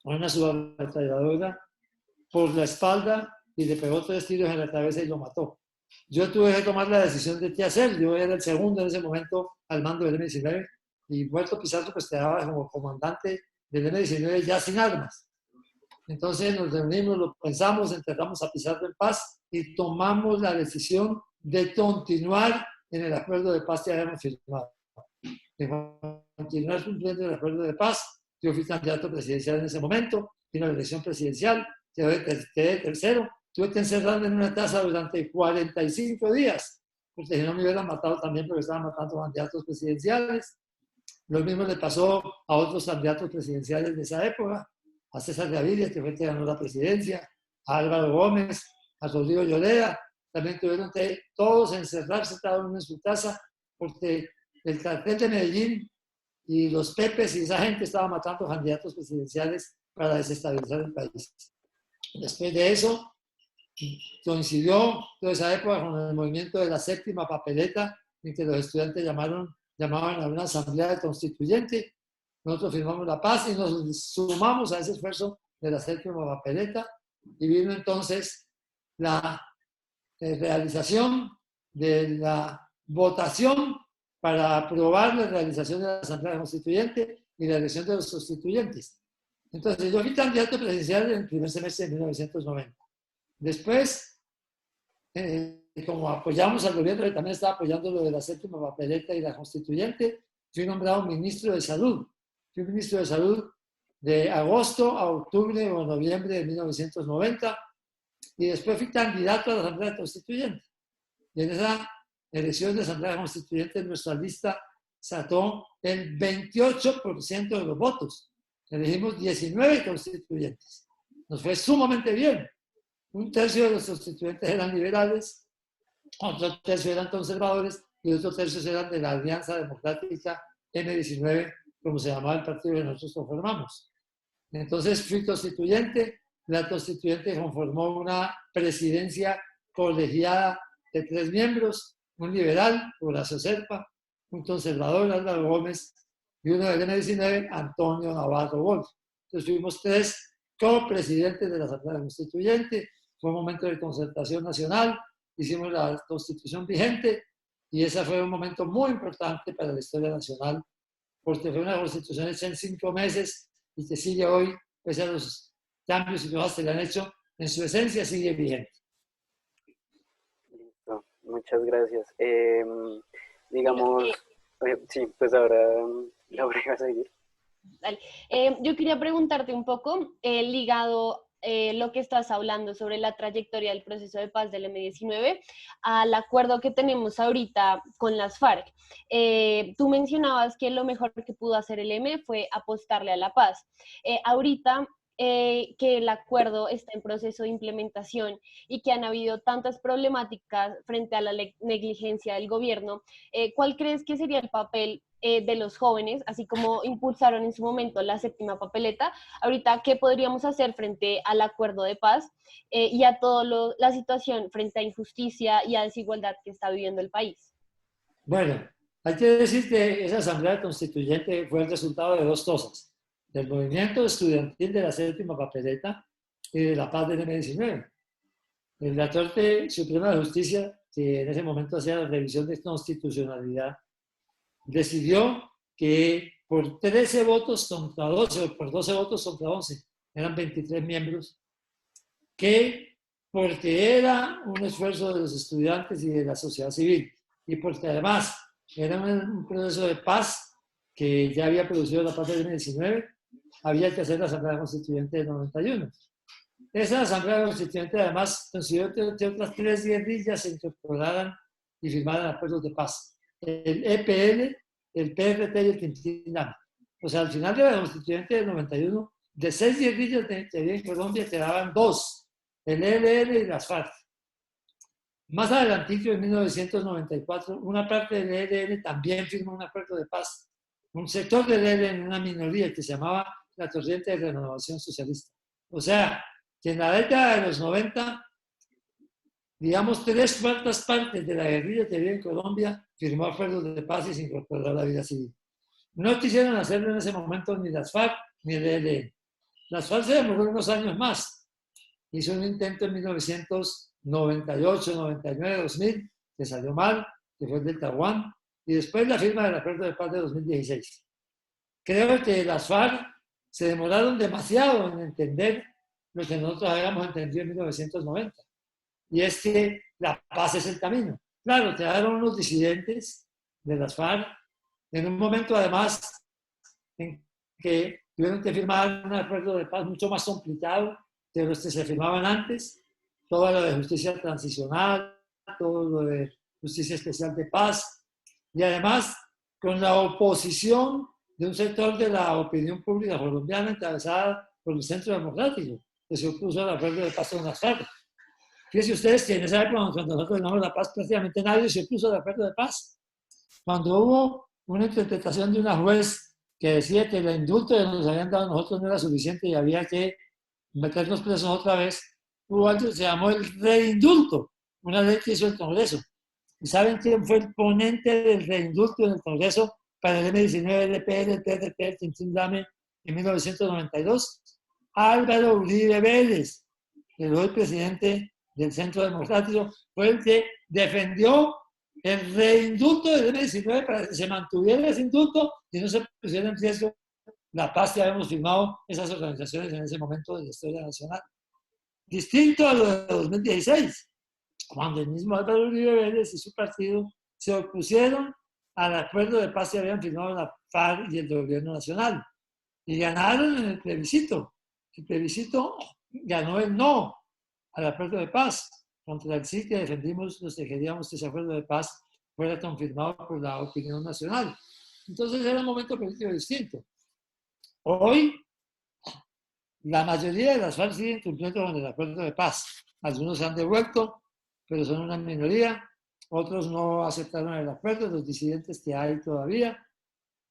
una subametralladora por la espalda y le pegó 3 tiros en la cabeza y lo mató. Yo tuve que tomar la decisión de qué hacer. Yo era el segundo en ese momento al mando del M-19 y Puerto Pizarro pues quedaba como comandante del M-19 ya sin armas. Entonces nos reunimos, lo pensamos, enterramos a Pizarro en paz y tomamos la decisión de continuar en el acuerdo de paz que habíamos firmado. De continuar cumpliendo el acuerdo de paz. Yo fui candidato presidencial en ese momento, vino la elección presidencial, quedé tercero, tuve que encerrarme en una casa durante 45 días, porque si no me hubieran matado también porque estaban matando candidatos presidenciales. Lo mismo le pasó a otros candidatos presidenciales de esa época, a César Gaviria, que fue el que ganó la presidencia, a Álvaro Gómez, a Rodrigo Lloreda, también tuvieron que todos encerrarse cada uno en su casa, porque el cartel de Medellín y los Pepes y esa gente estaba matando candidatos presidenciales para desestabilizar el país. Después de eso, coincidió toda esa época con el movimiento de la séptima papeleta, en que los estudiantes llamaban a una asamblea constituyente. Nosotros firmamos la paz y nos sumamos a ese esfuerzo de la séptima papeleta y vino entonces la realización de la votación para aprobar la realización de la Asamblea Constituyente y la elección de los constituyentes. Entonces, yo fui candidato presidencial en el primer semestre de 1990. Después, como apoyamos al gobierno, y también estaba apoyando lo de la séptima papeleta y la constituyente, fui nombrado ministro de Salud. Fui ministro de Salud de agosto a octubre o noviembre de 1990 y después fui candidato a la Asamblea Constituyente. Y en esa elección de Asamblea Constituyente nuestra lista sacó el 28% de los votos. Elegimos 19 constituyentes. Nos fue sumamente bien. Un tercio de los constituyentes eran liberales, otro tercio eran conservadores y otro tercio eran de la Alianza Democrática M-19, como se llamaba el partido que nosotros conformamos. Entonces fui constituyente, la constituyente conformó una presidencia colegiada de 3 miembros, un liberal, Horacio Serpa, un conservador, Álvaro Gómez, y uno del M-19, Antonio Navarro Wolf. Entonces fuimos 3 copresidentes de la Asamblea Constituyente. Fue un momento de concertación nacional, hicimos la constitución vigente y ese fue un momento muy importante para la historia nacional, porque fue una constitución hecha en 5 meses y que sigue hoy, pese a los cambios y cosas que le han hecho, en su esencia sigue vigente. Listo, muchas gracias. Digamos, sí, pues ahora Laura iba a seguir. Dale. Yo quería preguntarte un poco, ligado lo que estás hablando sobre la trayectoria del proceso de paz del M-19 al acuerdo que tenemos ahorita con las FARC. Tú mencionabas que lo mejor que pudo hacer el M fue apostarle a la paz. Ahorita que el acuerdo está en proceso de implementación y que han habido tantas problemáticas frente a la negligencia del gobierno, ¿cuál crees que sería el papel de los jóvenes, así como impulsaron en su momento la séptima papeleta? Ahorita, ¿qué podríamos hacer frente al acuerdo de paz y a toda la situación frente a injusticia y a desigualdad que está viviendo el país? Bueno, hay que decir que esa asamblea constituyente fue el resultado de 2 cosas: del movimiento estudiantil de la séptima papeleta y de la paz del M-19. La Corte Suprema de Justicia, que en ese momento hacía la revisión de constitucionalidad, decidió que por 13 votos contra 12, o por 12 votos contra 11, eran 23 miembros, que porque era un esfuerzo de los estudiantes y de la sociedad civil, y porque además era un proceso de paz que ya había producido la paz del 2019, había que hacer la Asamblea Constituyente del 91. Esa Asamblea Constituyente además consiguió que otras 3 guerrillas se incorporaran y firmaran acuerdos de paz. El EPL, el PRT y el Quintín. O sea, al final de la Constituyente del 91, de 6 guerrillas que había en Colombia quedaban 2, el ELN y las FARC. Más adelantito, en 1994, una parte del ELN también firmó un acuerdo de paz. Un sector del ELN, una minoría que se llamaba la Corriente de Renovación Socialista. O sea, que en la década de los 90, digamos, 3/4 partes de la guerrilla que había en Colombia firmó acuerdos de paz y se incorporó a la vida civil. No quisieron hacerlo en ese momento ni las FARC ni el ELN. Las FARC se demoró unos años más. Hizo un intento en 1998, 99, 2000, que salió mal, que fue el del Tahuán, y después la firma del acuerdo de paz de 2016. Creo que las FARC se demoraron demasiado en entender lo que nosotros habíamos entendido en 1990. Y es que la paz es el camino. Claro, quedaron unos disidentes de las FARC, en un momento además en que tuvieron que firmar un acuerdo de paz mucho más complicado de los que se firmaban antes, todo lo de justicia transicional, todo lo de justicia especial de paz, y además con la oposición de un sector de la opinión pública colombiana encabezada por el Centro Democrático, que se opuso al acuerdo de paz con las FARC. Fíjense ustedes que en esa época, cuando nosotros ganamos la paz, prácticamente nadie se opuso al acuerdo de paz. Cuando hubo una interpretación de una juez que decía que el indulto que nos habían dado a nosotros no era suficiente y había que meternos presos otra vez, hubo algo que se llamó el reindulto, una ley que hizo el Congreso. ¿Y saben quién fue el ponente del reindulto en el Congreso para el M19, el EPL, el PRT, el Tintín-Dame en 1992? Álvaro Uribe Vélez, el hoy presidente del Centro Democrático, fue el que defendió el reindulto del M19 para que se mantuviera ese indulto y no se pusiera en riesgo la paz que habíamos firmado esas organizaciones en ese momento de la historia nacional. Distinto a lo de 2016, cuando el mismo Álvaro Uribe Vélez y su partido se opusieron al acuerdo de paz que habían firmado la FARC y el gobierno nacional. Y ganaron en el plebiscito. El plebiscito ganó el no al acuerdo de paz, contra el sí que defendimos los que queríamos que ese acuerdo de paz fuera confirmado por la opinión nacional. Entonces era un momento político distinto. Hoy, la mayoría de las FARC siguen cumpliendo con el acuerdo de paz. Algunos se han devuelto, pero son una minoría. Otros no aceptaron el acuerdo, los disidentes que hay todavía.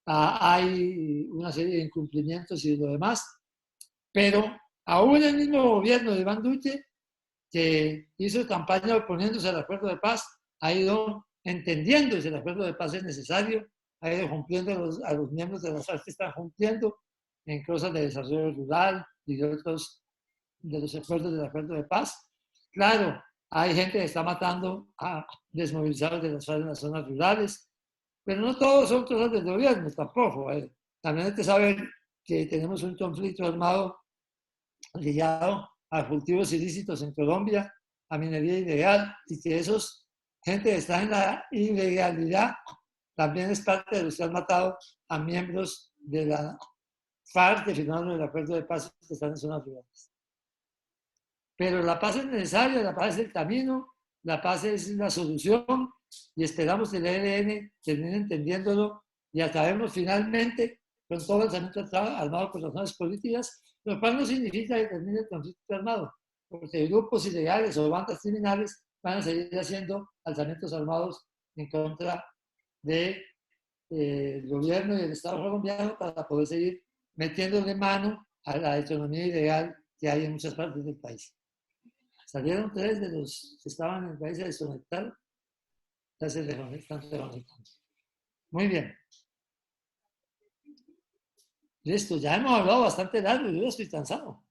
Hay una serie de incumplimientos y lo demás. Pero aún el mismo gobierno de Iván Duque, que hizo campaña oponiéndose al acuerdo de paz, ha ido entendiendo que el acuerdo de paz es necesario, ha ido cumpliendo a los miembros de las FARC que están cumpliendo en cosas de desarrollo rural y de otros de los acuerdos del acuerdo de paz. Claro, hay gente que está matando a desmovilizados de las FARC en las zonas rurales, pero no todos son cosas del gobierno tampoco. También hay que saber que tenemos un conflicto armado ligado a cultivos ilícitos en Colombia, a minería ilegal, y que esos gente que está en la ilegalidad también es parte de los que han matado a miembros de la FARC que firmaron el acuerdo de paz que están en zonas rurales. Pero la paz es necesaria, la paz es el camino, la paz es la solución, y esperamos que el ELN termine entendiéndolo y acabemos finalmente con todo el alzamiento armado por razones políticas, lo cual no significa que termine el conflicto armado, porque grupos ilegales o bandas criminales van a seguir haciendo alzamientos armados en contra del gobierno y del Estado colombiano para poder seguir metiéndole mano a la economía ilegal que hay en muchas partes del país. Salieron 3 de los que estaban en el país a desconectar, ya se están reconectando. Muy bien. Listo, ya hemos hablado bastante largo, yo ya estoy cansado.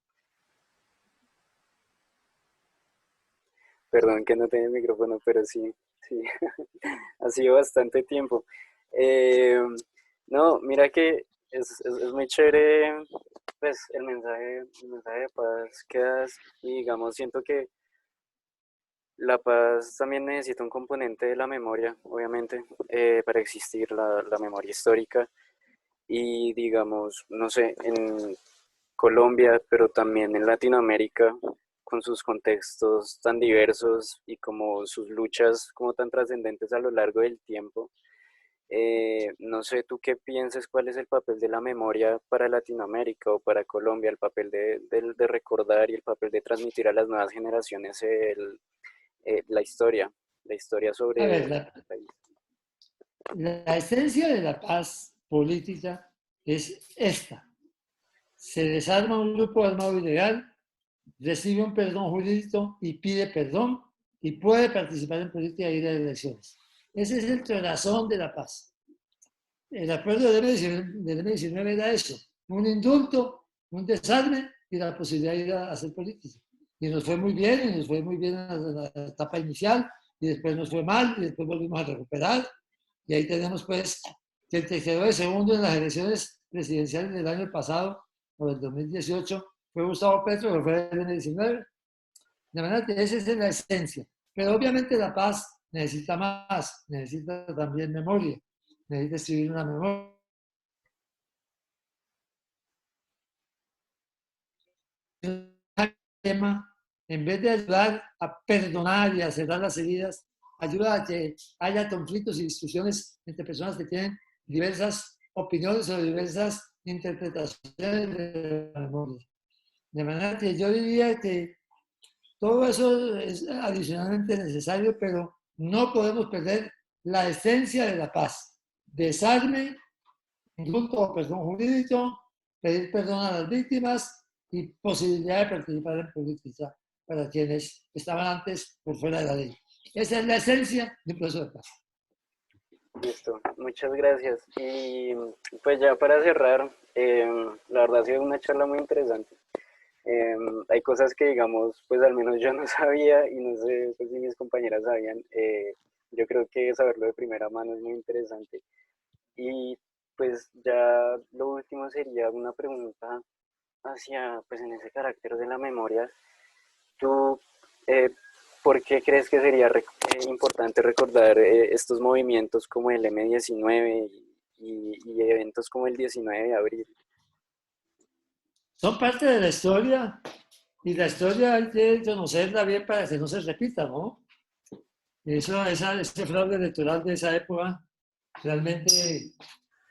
Perdón que no tenía el micrófono, pero sí, sí, ha sido bastante tiempo. Eh, no, mira que es muy chévere, pues, el mensaje de paz que das, y digamos, siento que la paz también necesita un componente de la memoria, obviamente, para existir la memoria histórica. Y digamos, no sé, en Colombia, pero también en Latinoamérica, con sus contextos tan diversos y como sus luchas como tan trascendentes a lo largo del tiempo. No sé tú qué piensas, cuál es el papel de la memoria para Latinoamérica o para Colombia, el papel de recordar y el papel de transmitir a las nuevas generaciones la historia A ver, sobre el país. la esencia de la paz política es esta. Se desarma un grupo armado ilegal, recibe un perdón jurídico y pide perdón y puede participar en política y ir a elecciones. Ese es el corazón de la paz. El acuerdo del M19 era eso, un indulto, un desarme y la posibilidad de ir a hacer política. Y nos fue muy bien, y nos fue muy bien en la etapa inicial, y después nos fue mal, y después volvimos a recuperar. Y ahí tenemos pues que el tercero de segundo en las elecciones presidenciales del año pasado, o del 2018, fue Gustavo Petro, que fue el M19. De manera que esa es la esencia. Pero obviamente la paz necesita más, necesita también memoria, necesita escribir una memoria. Tema, en vez de ayudar a perdonar y a cerrar las heridas, ayuda a que haya conflictos y discusiones entre personas que tienen diversas opiniones o diversas interpretaciones de la memoria. De manera que yo diría que todo eso es adicionalmente necesario, pero no podemos perder la esencia de la paz. Desarme, indulto o perdón jurídico, pedir perdón a las víctimas y posibilidad de participar en política para quienes estaban antes por fuera de la ley. Esa es la esencia del proceso de paz. Listo, muchas gracias. Y pues ya para cerrar, la verdad ha sido una charla muy interesante. Hay cosas que, digamos, pues al menos yo no sabía y no sé pues, si mis compañeras sabían. Yo creo que saberlo de primera mano es muy interesante. Y pues ya lo último sería una pregunta hacia, pues en ese carácter de la memoria. ¿Tú eh, por qué crees que sería importante recordar estos movimientos como el M19 y eventos como el 19 de abril? Son parte de la historia y la historia hay que conocerla bien para que no se repita, ¿no? Ese fraude electoral de esa época realmente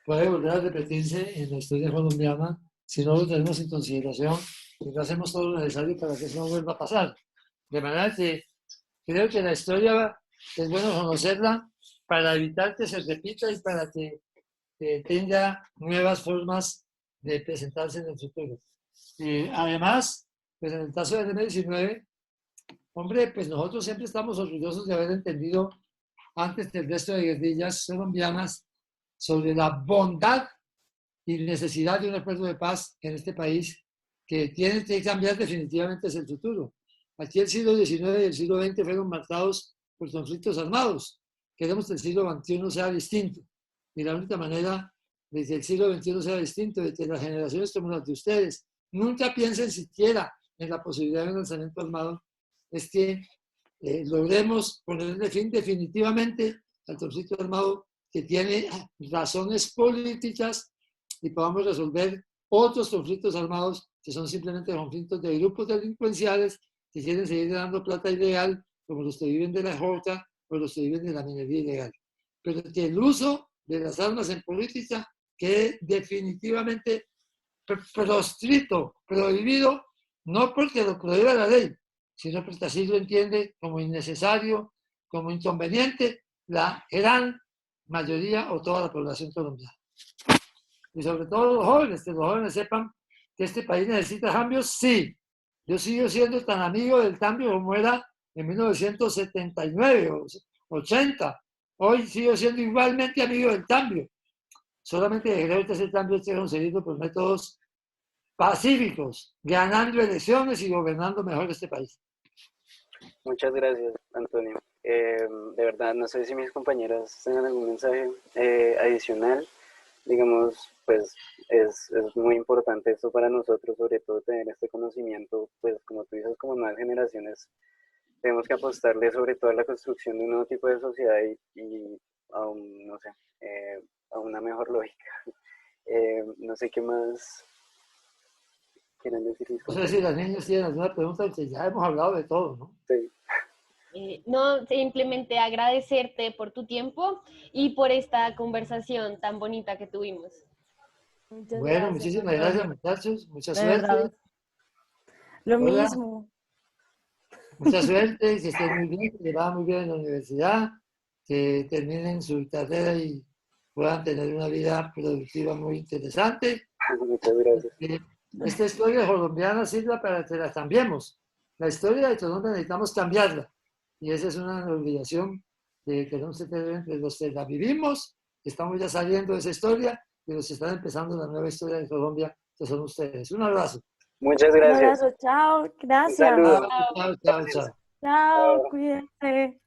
puede volver a repetirse en la historia colombiana si no lo tenemos en consideración y no hacemos todo lo necesario para que eso no vuelva a pasar. De manera que creo que la historia es bueno conocerla para evitar que se repita y para que tenga nuevas formas de presentarse en el futuro. Además, pues en el caso del M19, hombre, pues nosotros siempre estamos orgullosos de haber entendido antes del resto de guerrillas colombianas sobre la bondad y necesidad de un acuerdo de paz en este país que tiene que cambiar definitivamente hacia el futuro. Aquí el siglo XIX y el siglo XX fueron marcados por conflictos armados. Queremos que el siglo XXI sea distinto. Y la única manera de que el siglo XXI sea distinto, de que las generaciones como las de ustedes nunca piensen siquiera en la posibilidad de un lanzamiento armado, es que logremos ponerle fin definitivamente al conflicto armado que tiene razones políticas y podamos resolver otros conflictos armados que son simplemente conflictos de grupos delincuenciales que quieren seguir dando plata ilegal, como los que viven de la jota o los que viven de la minería ilegal. Pero que el uso de las armas en política quede definitivamente proscrito, prohibido, no porque lo prohíba la ley, sino porque así lo entiende como innecesario, como inconveniente la gran mayoría o toda la población colombiana. Y sobre todo los jóvenes, que los jóvenes sepan que este país necesita cambios, sí. Yo sigo siendo tan amigo del cambio como era en 1979 o 80. Hoy sigo siendo igualmente amigo del cambio. Solamente creo que ese cambio esté conseguido por métodos pacíficos, ganando elecciones y gobernando mejor este país. Muchas gracias, Antonio. De verdad, no sé si mis compañeras tengan algún mensaje adicional. Digamos, pues es muy importante esto para nosotros, sobre todo tener este conocimiento, pues como tú dices, como nuevas generaciones, tenemos que apostarle sobre todo a la construcción de un nuevo tipo de sociedad y a un, no sé, a una mejor lógica. No sé qué más quieren decir mis No sé si compañeros. las niñas tienen alguna pregunta, porque ya hemos hablado de todo, ¿no? Sí. No, simplemente agradecerte por tu tiempo y por esta conversación tan bonita que tuvimos. Muchas Bueno, gracias, muchísimas gracias, Antonio. muchachos. Mucha De suerte. verdad. Lo Hola, mismo. mucha suerte, que estén muy bien, que les vaya muy bien en la universidad, que terminen su carrera y puedan tener una vida productiva muy interesante. Muchas gracias. Que esta historia colombiana sirva para que la cambiemos. La historia de Colombia necesitamos cambiarla. Y esa es una obligación que no se tener entre los que la vivimos, que estamos ya saliendo de esa historia, y los que están empezando la nueva historia de Colombia, que son ustedes. Un abrazo. Muchas Un gracias. abrazo, chao, Un gracias. saludo. Chao, chao, chao, chao. Chao, Chao. cuídense.